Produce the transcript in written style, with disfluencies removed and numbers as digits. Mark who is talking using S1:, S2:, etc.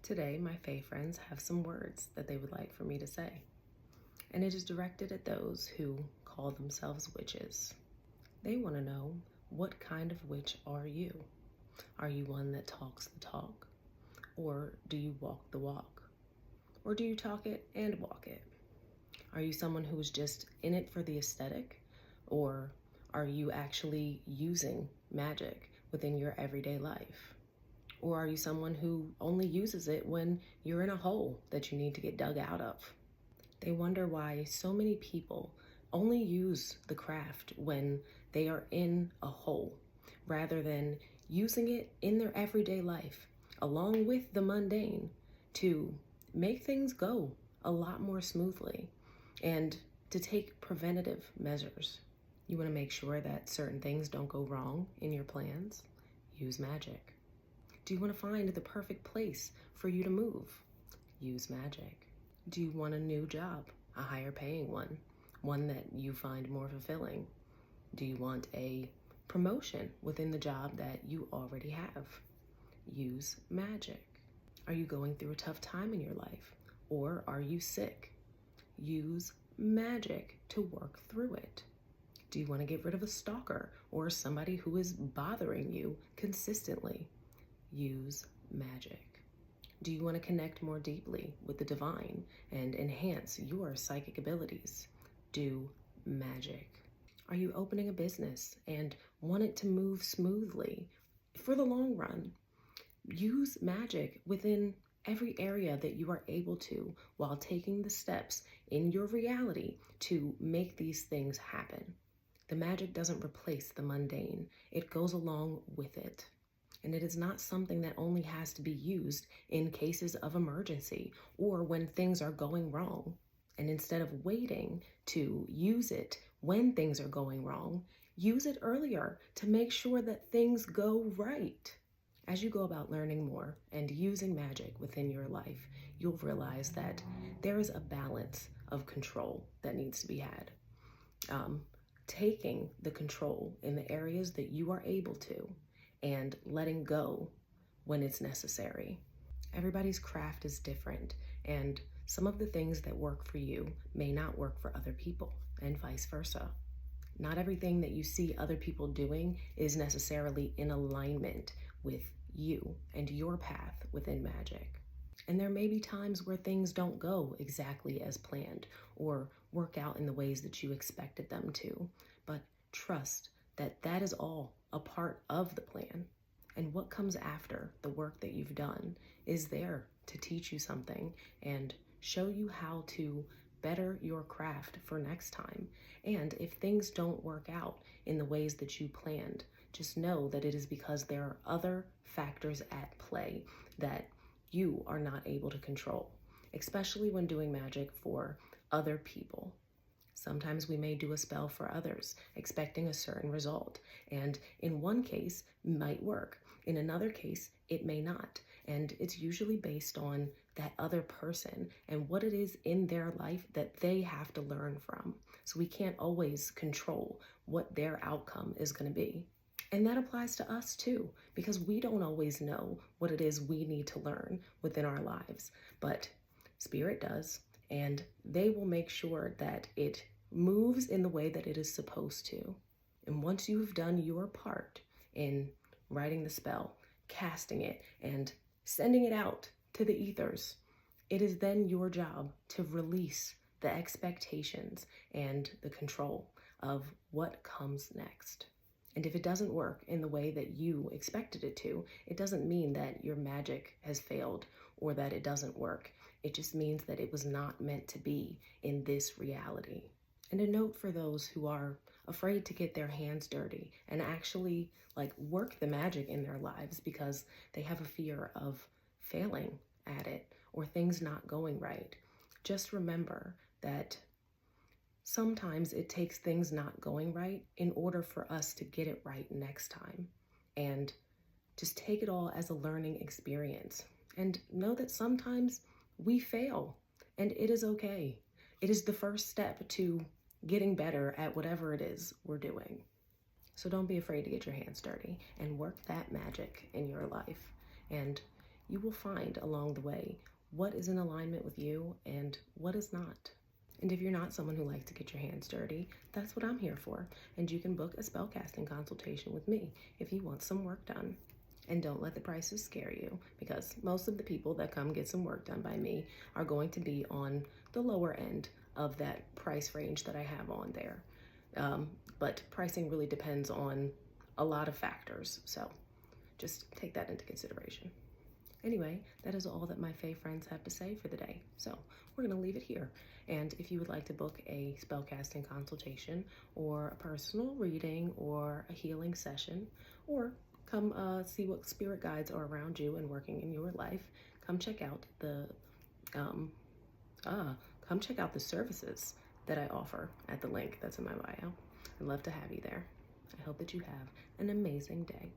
S1: Today, my Fae friends have some words that they would like for me to say, and it is directed at those who call themselves witches. They want to know, what kind of witch are you? Are you one that talks the talk? Or do you walk the walk? Or do you talk it and walk it? Are you someone who is just in it for the aesthetic? Or are you actually using magic within your everyday life? Or are you someone who only uses it when you're in a hole that you need to get dug out of? They wonder why so many people only use the craft when they are in a hole, rather than using it in their everyday life, along with the mundane, to make things go a lot more smoothly and to take preventative measures. You want to make sure that certain things don't go wrong in your plans? Use magic. Do you want to find the perfect place for you to move? Use magic. Do you want a new job, a higher paying one that you find more fulfilling? Do you want a promotion within the job that you already have? Use magic. Are you going through a tough time in your life, or are you sick? Use magic to work through it. Do you want to get rid of a stalker or somebody who is bothering you consistently? Use magic. Do you want to connect more deeply with the divine and enhance your psychic abilities? Do magic. Are you opening a business and want it to move smoothly for the long run? Use magic within every area that you are able to, while taking the steps in your reality to make these things happen. The magic doesn't replace the mundane, it goes along with it. And it is not something that only has to be used in cases of emergency or when things are going wrong. And instead of waiting to use it when things are going wrong, use it earlier to make sure that things go right. As you go about learning more and using magic within your life, you'll realize that there is a balance of control that needs to be had. Taking the control in the areas that you are able to, and letting go when it's necessary. Everybody's craft is different, and some of the things that work for you may not work for other people, and vice versa. Not everything that you see other people doing is necessarily in alignment with you and your path within magic. And there may be times where things don't go exactly as planned or work out in the ways that you expected them to, but trust that that is all a part of the plan. And what comes after the work that you've done is there to teach you something and show you how to better your craft for next time. And if things don't work out in the ways that you planned, just know that it is because there are other factors at play that you are not able to control, especially when doing magic for other people. Sometimes we may do a spell for others, expecting a certain result, and in one case, might work. In another case, it may not, and it's usually based on that other person and what it is in their life that they have to learn from. So we can't always control what their outcome is going to be. And that applies to us too, because we don't always know what it is we need to learn within our lives, but Spirit does, and they will make sure that it moves in the way that it is supposed to. And once you've done your part in writing the spell, casting it, and sending it out to the ethers, it is then your job to release the expectations and the control of what comes next. And if it doesn't work in the way that you expected it to, it doesn't mean that your magic has failed or that it doesn't work. It just means that it was not meant to be in this reality. And a note for those who are afraid to get their hands dirty and actually work the magic in their lives because they have a fear of failing at it or things not going right. Just remember that sometimes it takes things not going right in order for us to get it right next time. And just take it all as a learning experience. And know that sometimes we fail, and it is okay. It is the first step to getting better at whatever it is we're doing. So don't be afraid to get your hands dirty and work that magic in your life. And you will find along the way what is in alignment with you and what is not. And if you're not someone who likes to get your hands dirty, that's what I'm here for. And you can book a spellcasting consultation with me if you want some work done. And don't let the prices scare you, because most of the people that come get some work done by me are going to be on the lower end of that price range that I have on there. But pricing really depends on a lot of factors, so just take that into consideration. Anyway, that is all that my Fae friends have to say for the day, so we're going to leave it here. And if you would like to book a spellcasting consultation or a personal reading or a healing session, or come see what spirit guides are around you and working in your life, come check out the services that I offer at the link that's in my bio. I'd love to have you there. I hope that you have an amazing day.